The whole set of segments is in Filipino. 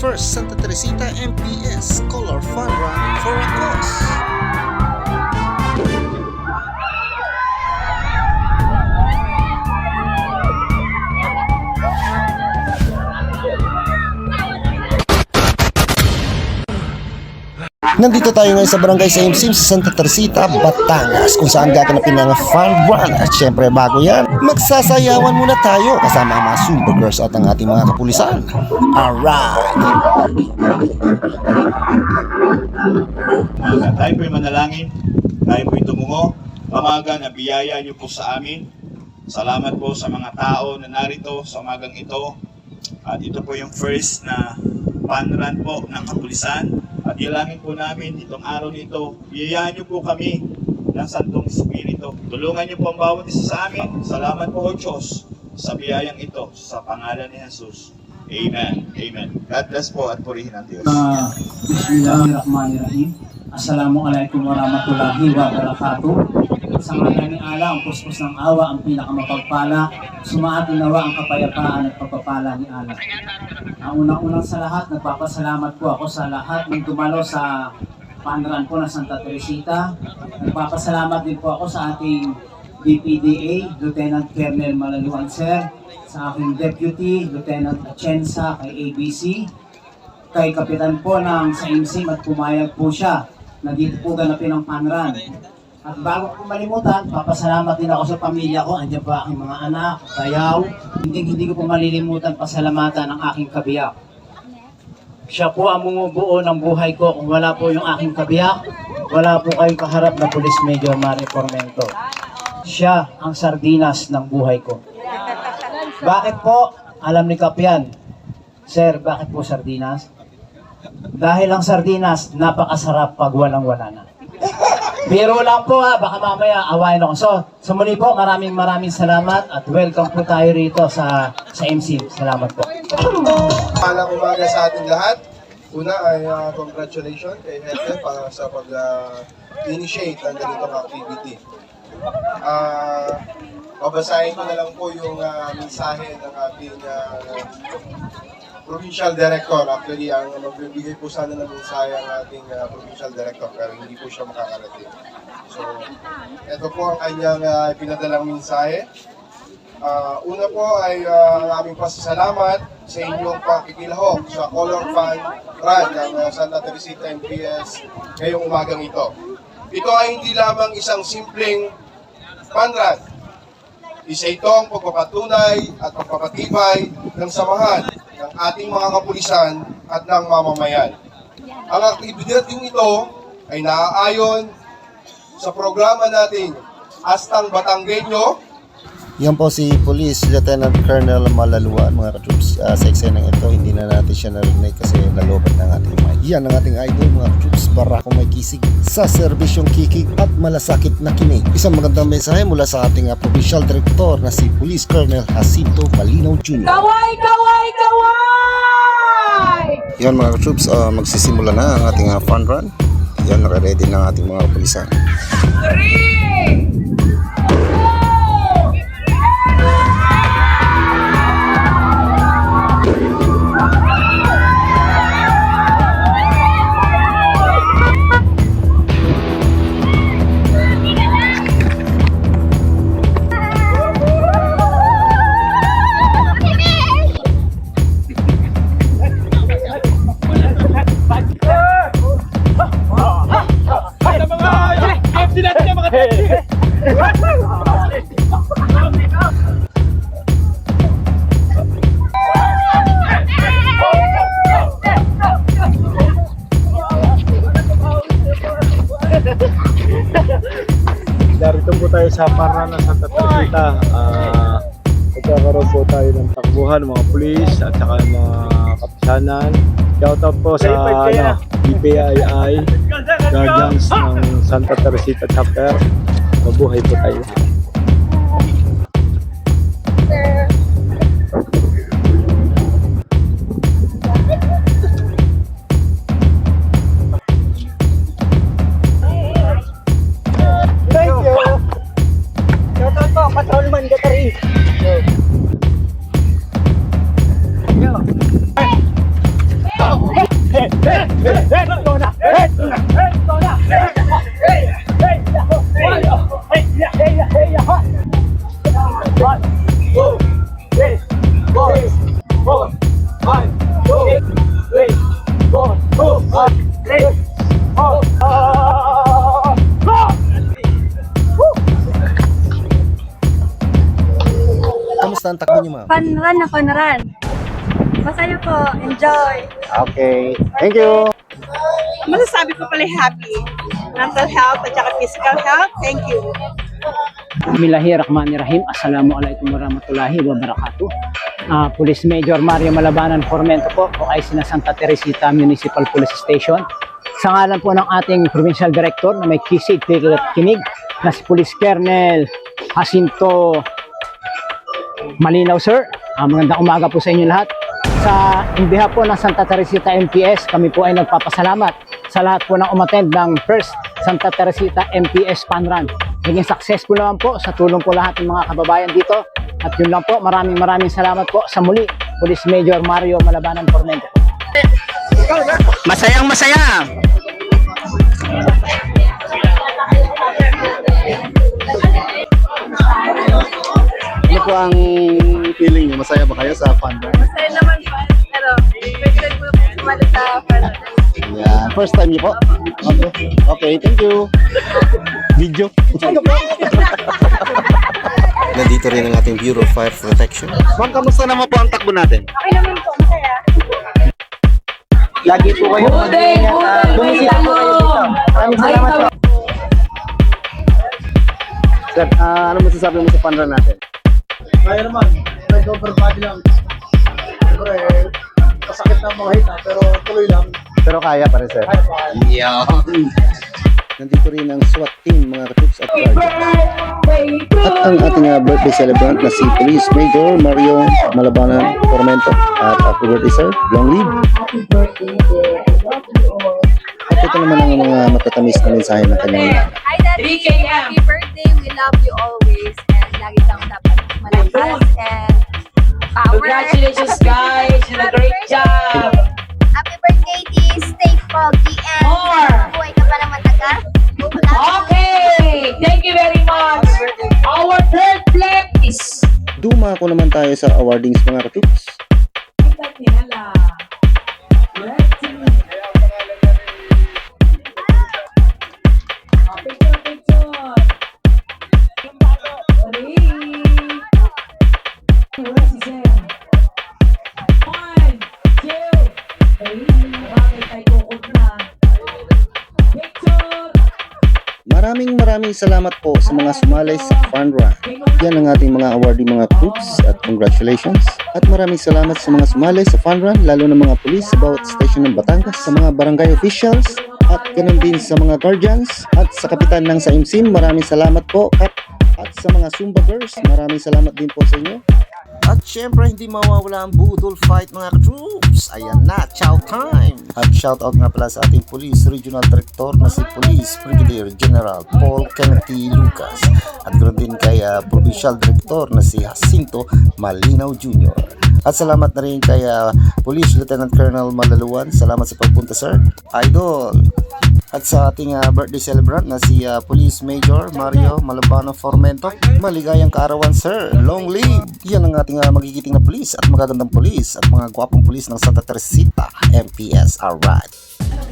First Santa Teresita MPS Color Fun Run for a Cause. Nandito tayo ngayon sa Barangay Saimsim sa Santa Teresita, Batangas, kung saan gaganapin ng fun run. At syempre bago yan, magsasayawan muna tayo kasama ang mga Supergirls at ang ating mga kapulisan. Alright! Tayo po'y manalangin, tayo po'y tumungo, pamagan ang biyaya niyo po sa amin. Salamat po sa mga tao na narito sa umagang ito. At ito po yung first na fun run po ng kapulisan. At ilangin po namin itong araw nito, biyayaan niyo po kami ng Santong Espiritu. Tulungan niyo po ang bawat isa sa amin. Salamat po, O Diyos, sa biyayang ito, sa pangalan ni Jesus. Amen. Amen. God bless po at purihin ang Diyos. Bismillahirrahmanirrahim. Assalamualaikum warahmatullahi wabarakatuh. Sa ngalan ni Allah, ang puspos ng awa, ang pinakamapagpala, sumaatin nawa ang kapayapaan at pagpapala ni Allah. Ang unang-unang sa lahat, nagpapasalamat po ako sa lahat ng dumalo sa panran po ng Santa Teresita. Nagpapasalamat din po ako sa ating DPDA, Lieutenant Colonel Malaluan Sir, sa aking Deputy, Lieutenant Atienza, kay ABC, kay Kapitan po ng Saimsim at pumayag po siya na dito po ganapin ang panran. At bago ko malimutan, papasalamat din ako sa pamilya ko. Andiyan pa aking mga anak, tayaw. Hindi ko po malilimutan pasalamatan ang aking kabiyak. Siya po ang bumubuo ng buhay ko. Kung wala po yung aking kabiyak, wala po kayong kaharap na Police Major Mari Formento. Siya ang sardinas ng buhay ko. Bakit po? Alam ni Kapian. Sir, bakit po sardinas? Dahil ang sardinas, napakasarap pag walang-wala na. Biro lang po ha, baka mamaya awayin ako. So muli po, maraming salamat at welcome po tayo rito sa MC. Salamat po. Palang umaga sa ating lahat. Una ay congratulations kay Hepe para sa pag-initiate ng ganitong activity. Babasahin ko na lang po yung mensahe ng ating Provincial Director. Actually, ang magbibigay po sana ng mensahe ang ating Provincial Director pero hindi po siya makakarating. So, ito po ang kanyang pinadalang mensahe. Una po ay ang aming pasasalamat sa inyong pakikilahok sa Color Fun Run ng Santa Teresita MPS ngayong umagang ito. Ito ay hindi lamang isang simpleng fun run. Isa itong pagpapatunay at pagpapatibay ng samahan ng ating mga kapulisan at ng mamamayan. Ang aktibidad yung ito ay naaayon sa programa nating Astang Batanggenyo. Yan po si Police Lieutenant Colonel Malaluan, mga ka-troops. Sa eksenang ito, hindi na natin siya narinig kasi nalobat ng ating mic. Yan ang ating idol, mga ka-troops, para kung may kisig sa serbisyong kikig at malasakit na kinig. Isang magandang mensahe mula sa ating Provincial Director na si Police Colonel Jacinto Malinaw Jr. Kaway! Kaway! Kaway! Yan mga ka-troops, magsisimula na ang ating fun run. Yan, naka-ready ng ating mga kapulisan. 3! Narito po tayo sa Parana ng Santa Teresita. Magkakaroon po tayo ng takbuhan, mga pulis at saka mga kapisanan. Shoutout po sa BPII, Guardians ng Santa Teresita Chapter. Mabuhay po tayo. Patrolman Gatari. Kamusta ang takbo niyo, ma'am? Fun run na fun run. Masaya po. Enjoy. Okay. Thank you. Masasabi ko pala happy. Mental health at saka physical health. Thank you. Bismillahirrahmanirrahim. Assalamualaikum warahmatullahi wabarakatuh. Police Major Mario Malabanan Formento po ay sina Santa Teresita Municipal Police Station. Sa ngalan po ng ating Provincial Director na may kisig, tigil at kinig na si Police Colonel Jacinto Malinaw, sir. Magandang umaga po sa inyo lahat. Sa behalf po ng Santa Teresita MPS, kami po ay nagpapasalamat sa lahat po ng umattend ng First Santa Teresita MPS Fun Run. Naging successful naman po sa tulong po lahat ng mga kababayan dito. At yun lang po, maraming salamat po sa muli, Police Major Mario Malabanan Formento. Masayang masaya. Ano po ang feeling niyo? Masaya ba kayo sa fun run? Masaya naman po. Pero, pwede po sumali sa fun run. Yeah. First time niyo po? Okay. Okay, thank you. Video. Nandito rin ang ating Bureau of Fire Protection. Ma'am, kamusta naman po ang takbo natin? Okay naman po. Masaya. Lagi po kayo mag-iingat. Bumisita po kayo dito. Maraming salamat po. Sir, ano masasabi mo sa fun run natin? Kaya naman, nag-over body lang. Siyempre, masakit na mga hita, pero tuloy lang. Pero kaya pa rin, sir. Yeah. Nandito rin ang SWAT team, mga troops at guardians. At ang ating birthday celebrant na si Police Major Mario Malabanan Formento. At happy birthday, sir. Long live. At ito naman ang mga matatamis na mensahe ng kanyang Hi, Daddy. Happy birthday. We love you always. And lagi kang dapat malakas and power. Congratulations, guys. You did a great job. Happy birthday, D. Stay foggy and More. buhay ka pa naman taga. Okay. Thank you very much. Our third place. Duma ko naman tayo sa awardings, mga troops. Maraming salamat po sa mga sumalay sa Fun Run. Yan ang ating mga awarding, mga troops, at congratulations. At maraming salamat sa mga sumalay sa Fun Run, lalo na mga pulis sa bawat station ng Batangas, sa mga barangay officials, at ganun din sa mga guardians, at sa kapitan ng SAIMSIM. Maraming salamat po, Kap. At sa mga Zumba Girls, maraming salamat din po sa inyo. At syempre, hindi mawawala ang budol fight, mga troops. Ayan na, chow time! At shoutout nga pala sa ating Police Regional Director na si Police Brigadier General Paul Kennedy Lucas. At ganoon din kay Provincial Director na si Jacinto Malinaw Jr. At salamat na rin kay Police Lieutenant Colonel Malaluan. Salamat sa pagpunta, sir. Idol! At sa ating birthday celebrant na si Police Major Mario Malabanan Formento, maligayang kaarawan, sir. Long live! Yan ang ating magigiting na police at magagandang police at mga gwapong police ng Santa Teresita MPS. Alright!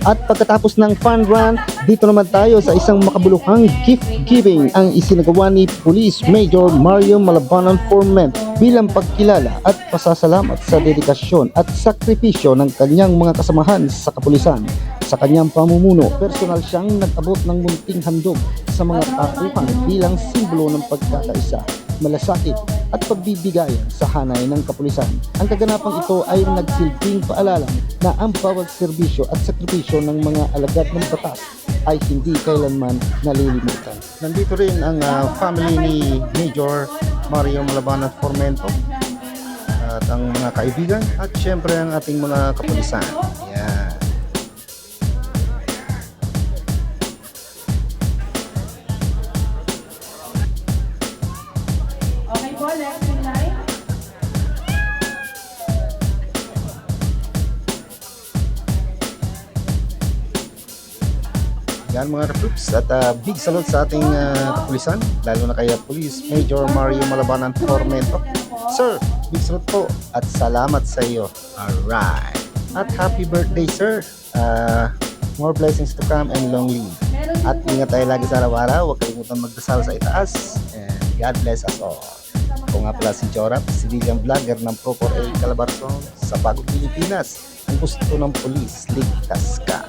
At pagkatapos ng fun run, dito naman tayo sa isang makabuluhang gift giving ang isinagawa ni Police Major Mario Malabanan Formento bilang pagkilala at pasasalamat sa dedikasyon at sakripisyo ng kanyang mga kasamahan sa kapulisan. Sa kanyang pamumuno, personal siyang nag-abot ng munting handog sa mga tauhan bilang simbolo ng pagkakaisa, malasakit at pagbibigayan sa hanay ng kapulisan. Ang kaganapang ito ay nagsilbing paalala na ang bawat serbisyo at sakripisyo ng mga alagad ng batas ay hindi kailanman nalilimutan. Nandito rin ang family ni Major Mario Malabanan Formento at ang mga kaibigan at syempre ang ating mga kapulisan. Yan. Okay po, next in line. Yan mga troops at big salute sa ating kapulisan, lalo na kay Police Major Mario Malabanan Formento. Sir, big salute po at salamat sa iyo. Alright. At happy birthday, sir. More blessings to come and long live. At ingat tayo lagi sa araw-araw. Huwag kalimutan magdasal sa itaas. And God bless us all. Ako nga pala si Jorat, civilian vlogger ng Pro4A Calabarzon sa Bagong Pilipinas. Ang gusto ng pulis, ligtas ka.